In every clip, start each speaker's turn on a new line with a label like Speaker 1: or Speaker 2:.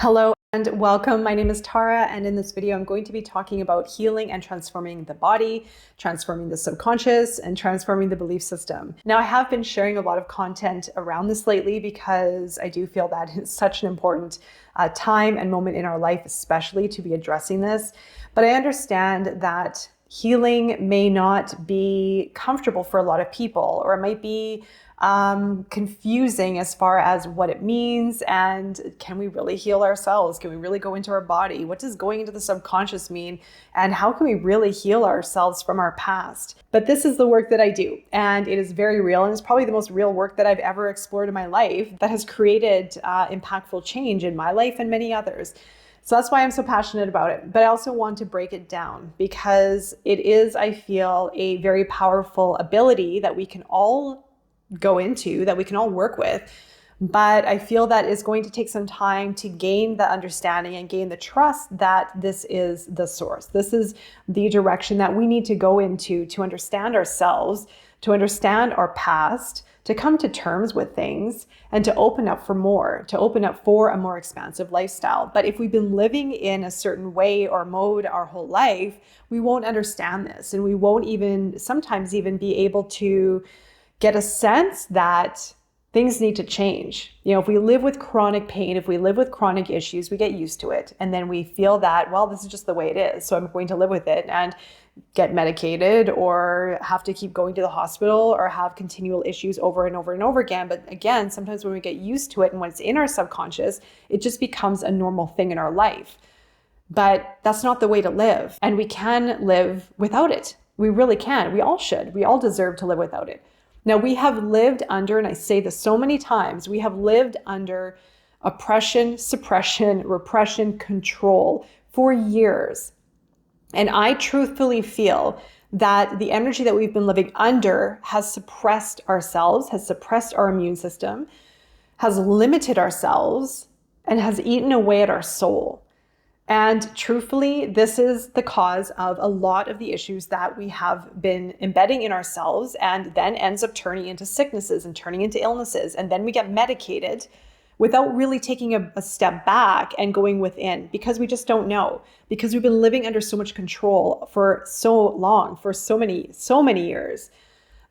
Speaker 1: Hello and welcome. My name is Tara, and in this video, I'm going to be talking about healing and transforming the body, transforming the subconscious, and transforming the belief system. Now, I have been sharing a lot of content around this lately because I do feel that it's such an important time and moment in our life, especially to be addressing this. But I understand that healing may not be comfortable for a lot of people, or it might be confusing as far as what it means and can we really heal ourselves? Can we really go into our body? What does going into the subconscious mean? And how can we really heal ourselves from our past? But this is the work that I do, and it is very real, and it's probably the most real work that I've ever explored in my life that has created impactful change in my life and many others. So that's why I'm so passionate about it. But I also want to break it down because it is, I feel, a very powerful ability that we can all go into, that we can all work with. But I feel that it's going to take some time to gain the understanding and gain the trust that this is the source. This is the direction that we need to go into to understand ourselves, to understand our past, to come to terms with things, and to open up for more, to open up for a more expansive lifestyle. But if we've been living in a certain way or mode our whole life, we won't understand this, and we won't sometimes even be able to get a sense that things need to change. If we live with chronic pain, if we live with chronic issues, we get used to it. And then we feel that, well, this is just the way it is, so I'm going to live with it and get medicated or have to keep going to the hospital or have continual issues over and over and over again. But again, sometimes when we get used to it and when it's in our subconscious, it just becomes a normal thing in our life. But that's not the way to live. And we can live without it. We really can. We all should. We all deserve to live without it. Now, we have lived under, and I say this so many times, we have lived under oppression, suppression, repression, control for years. And I truthfully feel that the energy that we've been living under has suppressed ourselves, has suppressed our immune system, has limited ourselves, and has eaten away at our soul. And truthfully, this is the cause of a lot of the issues that we have been embedding in ourselves and then ends up turning into sicknesses and turning into illnesses. And then we get medicated without really taking a step back and going within because we just don't know, because we've been living under so much control for so long, for so many years,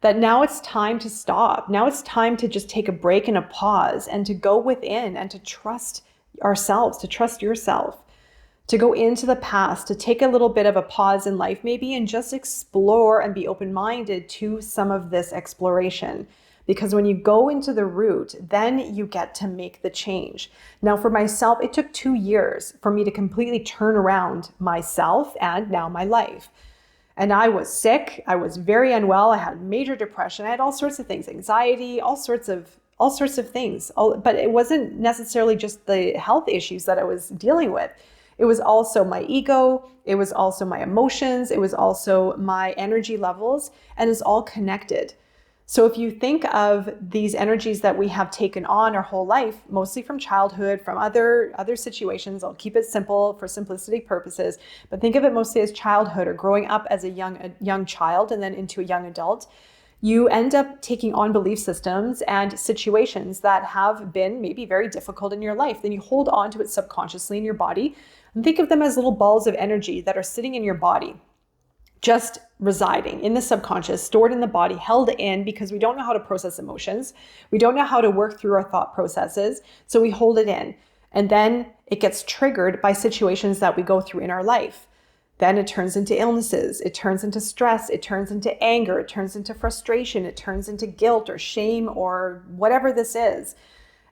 Speaker 1: that now it's time to stop. Now it's time to just take a break and a pause and to go within and to trust ourselves, to trust yourself. To go into the past, to take a little bit of a pause in life maybe and just explore and be open-minded to some of this exploration. Because when you go into the root, then you get to make the change. Now for myself, it took 2 years for me to completely turn around myself and now my life. And I was sick, I was very unwell, I had major depression, I had all sorts of things, anxiety, all sorts of things. But it wasn't necessarily just the health issues that I was dealing with. It was also my ego, it was also my emotions, it was also my energy levels, and it's all connected. So if you think of these energies that we have taken on our whole life, mostly from childhood, from other situations, I'll keep it simple for simplicity purposes, but think of it mostly as childhood or growing up as a young child and then into a young adult. You end up taking on belief systems and situations that have been maybe very difficult in your life. Then you hold on to it subconsciously in your body. And think of them as little balls of energy that are sitting in your body, just residing in the subconscious, stored in the body, held in because we don't know how to process emotions. We don't know how to work through our thought processes. So we hold it in. And then it gets triggered by situations that we go through in our life. Then it turns into illnesses. It turns into stress. It turns into anger. It turns into frustration. It turns into guilt or shame or whatever this is.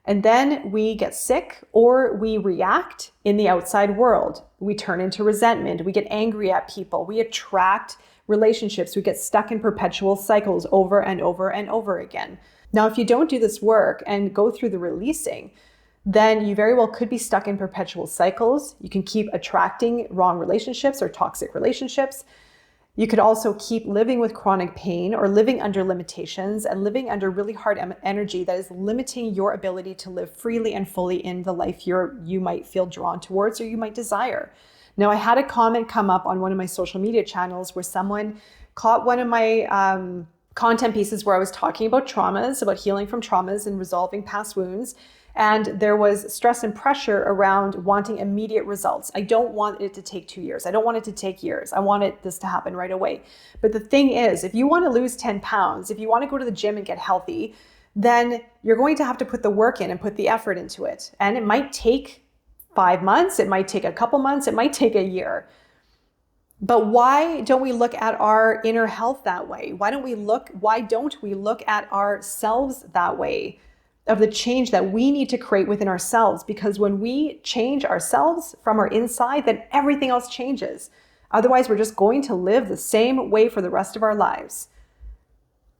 Speaker 1: And then we get sick or we react in the outside world. We turn into resentment. We get angry at people. We attract relationships. We get stuck in perpetual cycles over and over and over again. Now, if you don't do this work and go through the releasing, then you very well could be stuck in perpetual cycles. You can keep attracting wrong relationships or toxic relationships. You could also keep living with chronic pain or living under limitations and living under really hard energy that is limiting your ability to live freely and fully in the life you might feel drawn towards or you might desire. Now, I had a comment come up on one of my social media channels where someone caught one of my content pieces where I was talking about traumas, about healing from traumas and resolving past wounds. And there was stress and pressure around wanting immediate results. I don't want it to take 2 years. I don't want it to take years. I want this to happen right away. But the thing is, if you want to lose 10 pounds, if you want to go to the gym and get healthy, then you're going to have to put the work in and put the effort into it. And it might take 5 months. It might take a couple months. It might take a year. But why don't we look at our inner health that way? Why don't we look at ourselves that way, of the change that we need to create within ourselves? Because when we change ourselves from our inside, then everything else changes. Otherwise, we're just going to live the same way for the rest of our lives.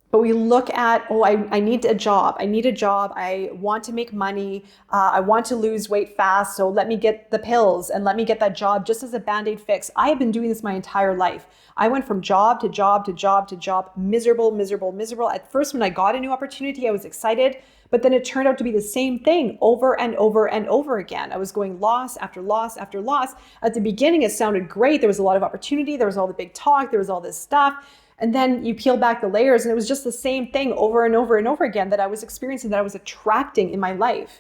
Speaker 1: But we look at, I need a job. I need a job. I want to make money. I want to lose weight fast. So let me get the pills and let me get that job just as a Band-Aid fix. I have been doing this my entire life. I went from job to job to job to job, miserable, miserable, miserable. At first, when I got a new opportunity, I was excited, but then it turned out to be the same thing over and over and over again. I was going loss after loss after loss. At the beginning, it sounded great. There was a lot of opportunity. There was all the big talk. There was all this stuff. And then you peel back the layers and it was just the same thing over and over and over again that I was experiencing, that I was attracting in my life.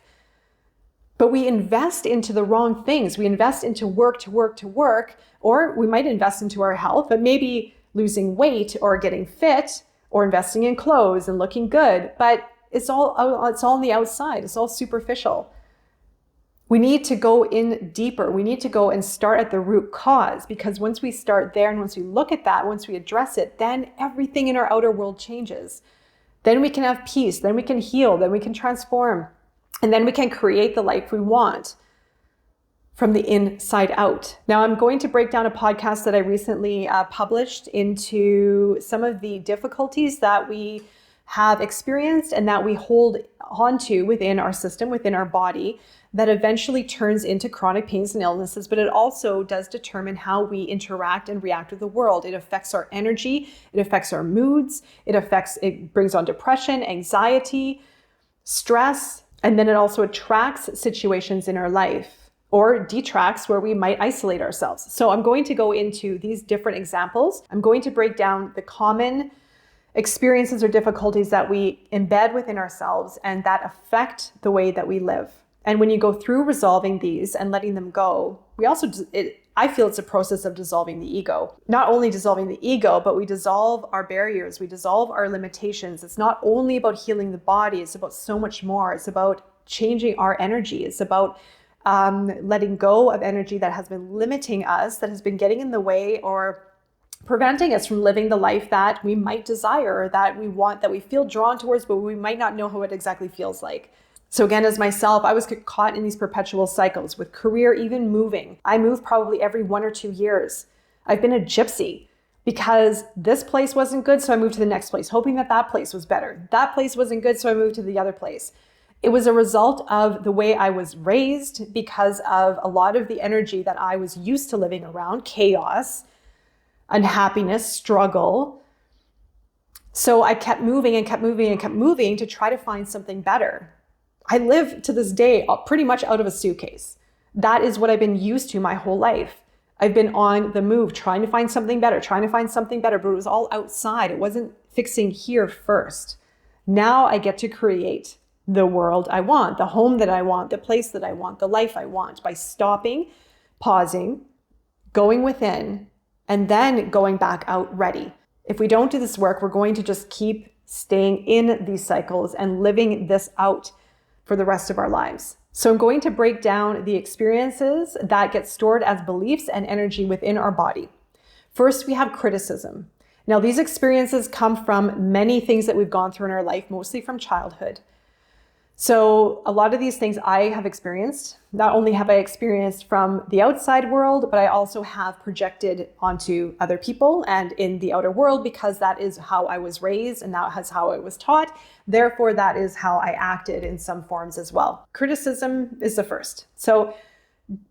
Speaker 1: But we invest into the wrong things. We invest into work to work to work, or we might invest into our health, but maybe losing weight or getting fit or investing in clothes and looking good. But it's all on the outside. It's all superficial. We need to go in deeper. We need to go and start at the root cause, because once we start there and once we look at that, once we address it, then everything in our outer world changes. Then we can have peace, then we can heal, then we can transform, and then we can create the life we want from the inside out. Now, I'm going to break down a podcast that I recently published into some of the difficulties that we have experienced and that we hold onto within our system, within our body, that eventually turns into chronic pains and illnesses, but it also does determine how we interact and react with the world. It affects our energy, it affects our moods, it brings on depression, anxiety, stress, and then it also attracts situations in our life or detracts where we might isolate ourselves. So I'm going to go into these different examples. I'm going to break down the common experiences or difficulties that we embed within ourselves and that affect the way that we live. And when you go through resolving these and letting them go, I feel it's a process of dissolving the ego. Not only dissolving the ego, but we dissolve our barriers, we dissolve our limitations. It's not only about healing the body, it's about so much more. It's about changing our energy. It's about letting go of energy that has been limiting us, that has been getting in the way or preventing us from living the life that we might desire or that we want, that we feel drawn towards, but we might not know how it exactly feels like. So again, as myself, I was caught in these perpetual cycles with career, even moving. I move probably every 1 or 2 years. I've been a gypsy because this place wasn't good, so I moved to the next place, hoping that that place was better. That place wasn't good, so I moved to the other place. It was a result of the way I was raised, because of a lot of the energy that I was used to living around, chaos, unhappiness, struggle. So I kept moving and kept moving and kept moving to try to find something better. I live to this day pretty much out of a suitcase. That is what I've been used to my whole life. I've been on the move, trying to find something better, but it was all outside. It wasn't fixing here first. Now I get to create the world I want, the home that I want, the place that I want, the life I want, by stopping, pausing, going within, and then going back out ready. If we don't do this work, we're going to just keep staying in these cycles and living this out for the rest of our lives. So I'm going to break down the experiences that get stored as beliefs and energy within our body. First, we have criticism. Now, these experiences come from many things that we've gone through in our life, mostly from childhood. So a lot of these things I have experienced. Not only have I experienced from the outside world, but I also have projected onto other people and in the outer world, because that is how I was raised and that is how I was taught. Therefore, that is how I acted in some forms as well. Criticism is the first. So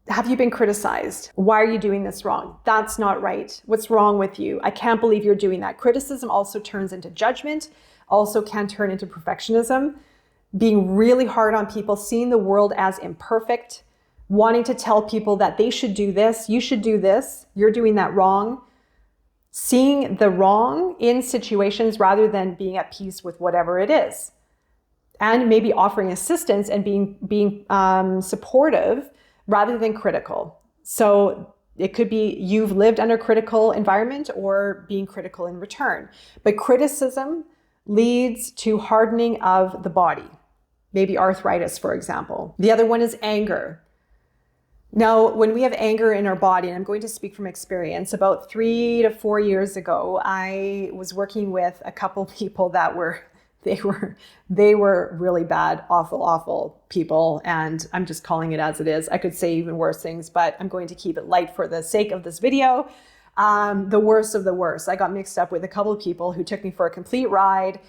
Speaker 1: have you been criticized? Why are you doing this wrong? That's not right. What's wrong with you? I can't believe you're doing that. Criticism also turns into judgment, also can turn into perfectionism. Being really hard on people, seeing the world as imperfect, wanting to tell people that they should do this, you should do this, you're doing that wrong. Seeing the wrong in situations rather than being at peace with whatever it is. and maybe offering assistance and being supportive rather than critical. So it could be you've lived under critical environment or being critical in return. But criticism leads to hardening of the body, maybe arthritis, for example. The other one is anger. Now, when we have anger in our body, and I'm going to speak from experience, about 3 to 4 years ago, I was working with a couple people that they were really bad, awful people. And I'm just calling it as it is. I could say even worse things, but I'm going to keep it light for the sake of this video. The worst of the worst. I got mixed up with a couple of people who took me for a complete ride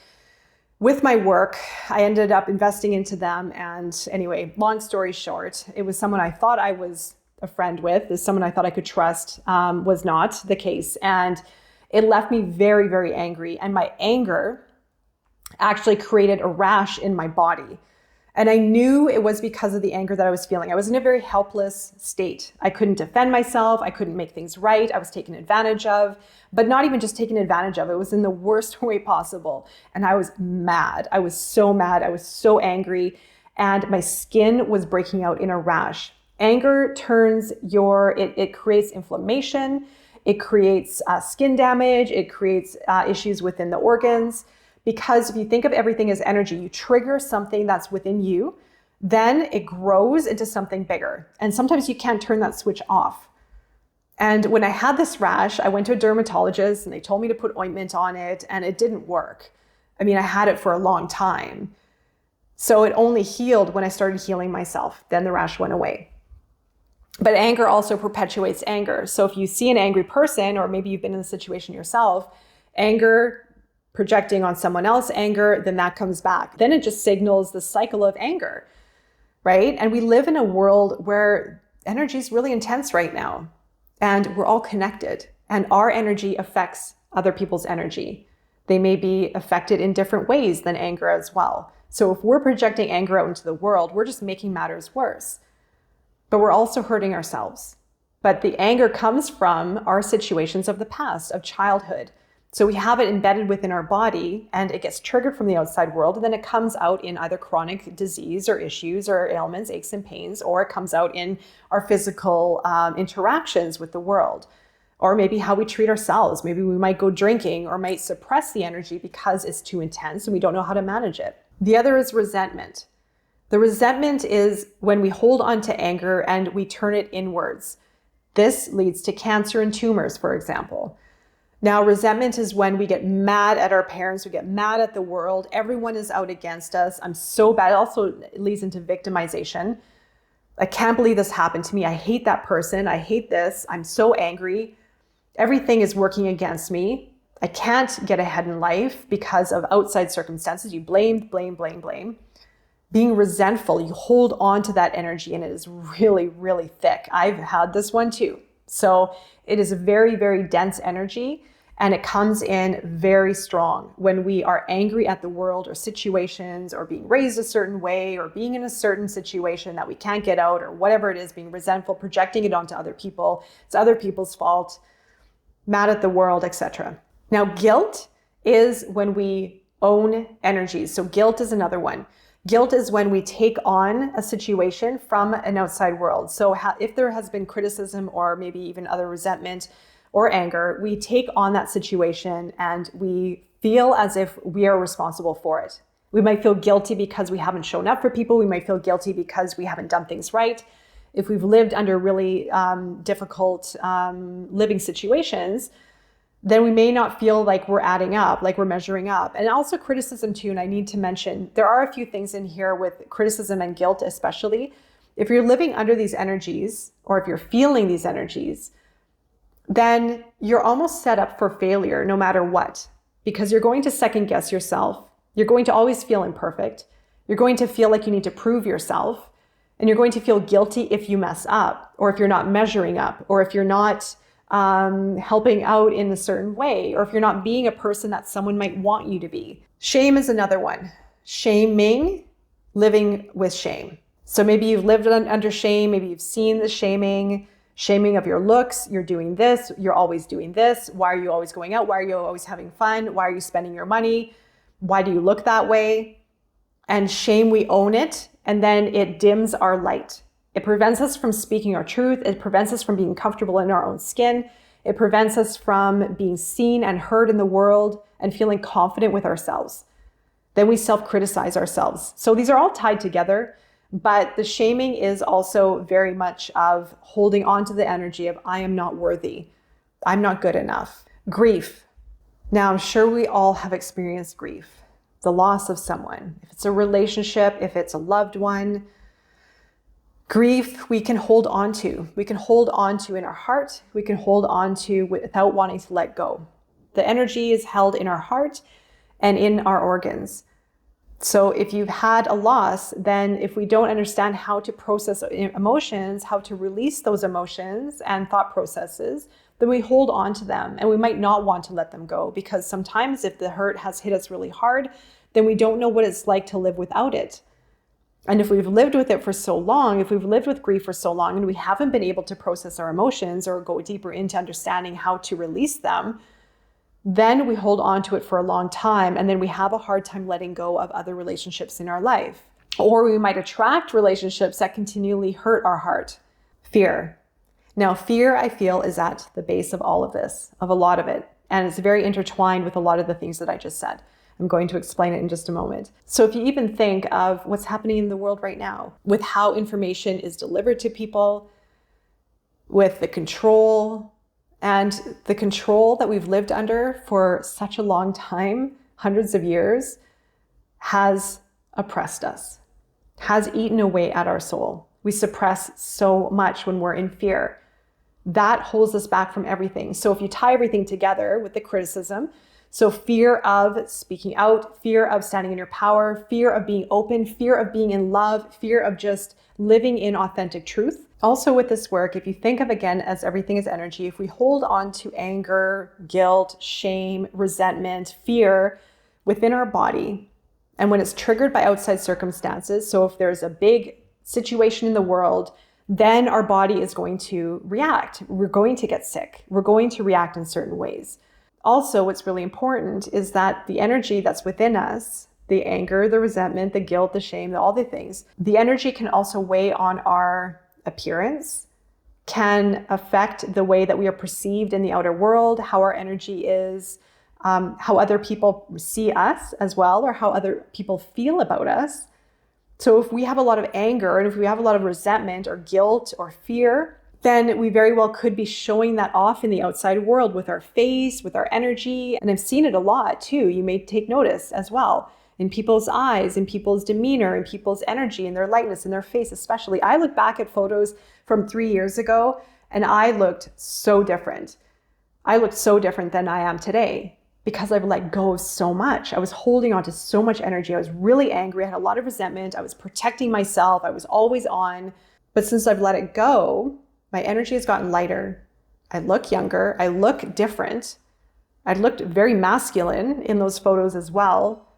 Speaker 1: with my work. I ended up investing into them. And anyway, long story short, it was someone I thought I was a friend with, is someone I thought I could trust, was not the case. And it left me very, very angry. And my anger actually created a rash in my body. And I knew it was because of the anger that I was feeling. I was in a very helpless state. I couldn't defend myself. I couldn't make things right. I was taken advantage of, but not even just taken advantage of. It was in the worst way possible. And I was mad. I was so mad. I was so angry. And my skin was breaking out in a rash. Anger turns it creates inflammation. It creates skin damage. It creates issues within the organs. Because if you think of everything as energy, you trigger something that's within you, then it grows into something bigger. And sometimes you can't turn that switch off. And when I had this rash, I went to a dermatologist and they told me to put ointment on it, and it didn't work. I mean, I had it for a long time. So it only healed when I started healing myself. Then the rash went away. But anger also perpetuates anger. So if you see an angry person, or maybe you've been in the situation yourself, anger projecting on someone else anger, then that comes back. Then it just signals the cycle of anger, right? And we live in a world where energy is really intense right now, and we're all connected, and our energy affects other people's energy. They may be affected in different ways than anger as well. So if we're projecting anger out into the world, we're just making matters worse, but we're also hurting ourselves. But the anger comes from our situations of the past, of childhood. So we have it embedded within our body, and it gets triggered from the outside world, and then it comes out in either chronic disease or issues or ailments, aches and pains, or it comes out in our physical interactions with the world, or maybe how we treat ourselves. Maybe we might go drinking or might suppress the energy because it's too intense and we don't know how to manage it. The other is resentment. The resentment is when we hold on to anger and we turn it inwards. This leads to cancer and tumors, for example. Now, resentment is when we get mad at our parents, we get mad at the world, everyone is out against us. I'm so bad. It also leads into victimization. I can't believe this happened to me. I hate that person. I hate this. I'm so angry. Everything is working against me. I can't get ahead in life because of outside circumstances. You blame. Being resentful, you hold on to that energy, and it is really, really thick. I've had this one too. So it is a very, very dense energy. And it comes in very strong when we are angry at the world or situations, or being raised a certain way, or being in a certain situation that we can't get out, or whatever it is, being resentful, projecting it onto other people. It's other people's fault, mad at the world, etc. Now, guilt is when we own energies. So guilt is another one. Guilt is when we take on a situation from an outside world. So if there has been criticism or maybe even other resentment or anger, we take on that situation and we feel as if we are responsible for it. We might feel guilty because we haven't shown up for people. We might feel guilty because we haven't done things right. If we've lived under really difficult living situations, then we may not feel like we're adding up, like we're measuring up. And also criticism too, and I need to mention, there are a few things in here with criticism and guilt especially. If you're living under these energies, or if you're feeling these energies, then you're almost set up for failure no matter what, because you're going to second guess yourself. You're going to always feel imperfect. You're going to feel like you need to prove yourself, and you're going to feel guilty if you mess up, or if you're not measuring up, or if you're not helping out in a certain way, or if you're not being a person that someone might want you to be. Shame is another one. Shaming, living with shame. So maybe you've lived under shame. Maybe you've seen the shaming of your looks. You're doing this. You're always doing this. Why are you always going out? Why are you always having fun? Why are you spending your money? Why do you look that way? And shame, we own it, and then it dims our light. It prevents us from speaking our truth. It prevents us from being comfortable in our own skin. It prevents us from being seen and heard in the world and feeling confident with ourselves. Then we self-criticize ourselves. So these are all tied together, but the shaming is also very much of holding on to the energy of I am not worthy. I'm not good enough. Grief. Now, I'm sure we all have experienced grief, the loss of someone. If it's a relationship, if it's a loved one, grief we can hold on to. We can hold on to in our heart. We can hold on to without wanting to let go. The energy is held in our heart and in our organs. So if you've had a loss, then if we don't understand how to process emotions, how to release those emotions and thought processes, then we hold on to them and we might not want to let them go, because sometimes if the hurt has hit us really hard, then we don't know what it's like to live without it. And if we've lived with it for so long, if we've lived with grief for so long and we haven't been able to process our emotions or go deeper into understanding how to release them, then we hold on to it for a long time, and then we have a hard time letting go of other relationships in our life. Or we might attract relationships that continually hurt our heart. Fear. Now, fear, I feel, is at the base of all of this, of a lot of it. And it's very intertwined with a lot of the things that I just said. I'm going to explain it in just a moment. So if you even think of what's happening in the world right now, with how information is delivered to people, with the control, and the control that we've lived under for such a long time, hundreds of years, has oppressed us, has eaten away at our soul. We suppress so much when we're in fear. That holds us back from everything. So if you tie everything together with the criticism, so fear of speaking out, fear of standing in your power, fear of being open, fear of being in love, fear of just living in authentic truth. Also with this work, if you think of, again, as everything is energy, if we hold on to anger, guilt, shame, resentment, fear within our body, and when it's triggered by outside circumstances, so if there's a big situation in the world, then our body is going to react. We're going to get sick. We're going to react in certain ways. Also, what's really important is that the energy that's within us, the anger, the resentment, the guilt, the shame, all the things, the energy can also weigh on our appearance, can affect the way that we are perceived in the outer world, how our energy is, how other people see us as well, or how other people feel about us. So if we have a lot of anger and if we have a lot of resentment or guilt or fear, then we very well could be showing that off in the outside world with our face, with our energy. And I've seen it a lot too. You may take notice as well in people's eyes, in people's demeanor, in people's energy, in their lightness, in their face especially. I look back at photos from 3 years ago and I looked so different. I looked so different than I am today because I've let go of so much. I was holding on to so much energy. I was really angry. I had a lot of resentment. I was protecting myself. I was always on. But since I've let it go, my energy has gotten lighter. I look younger. I look different. I looked very masculine in those photos as well.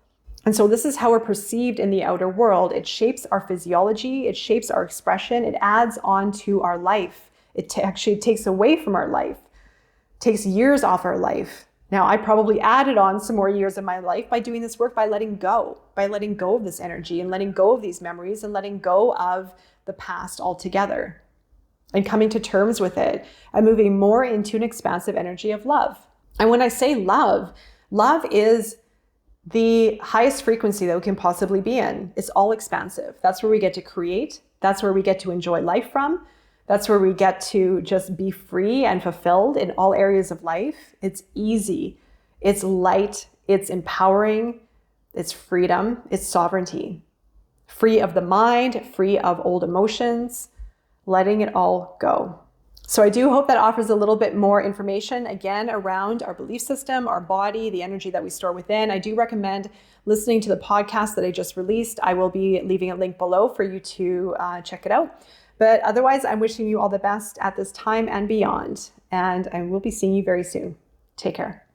Speaker 1: And so this is how we're perceived in the outer world. It shapes our physiology. It shapes our expression. It adds on to our life. It actually takes away from our life, takes years off our life. Now, I probably added on some more years of my life by doing this work, by letting go of this energy and letting go of these memories and letting go of the past altogether and coming to terms with it and moving more into an expansive energy of love. And when I say love, love is the highest frequency that we can possibly be in. It's all expansive. That's where we get to create. That's where we get to enjoy life from. That's where we get to just be free and fulfilled in all areas of life. It's easy. It's light. It's empowering. It's freedom. It's sovereignty. Free of the mind, free of old emotions, letting it all go. So I do hope that offers a little bit more information, again, around our belief system, our body, the energy that we store within. I do recommend listening to the podcast that I just released. I will be leaving a link below for you to check it out. But otherwise, I'm wishing you all the best at this time and beyond. And I will be seeing you very soon. Take care.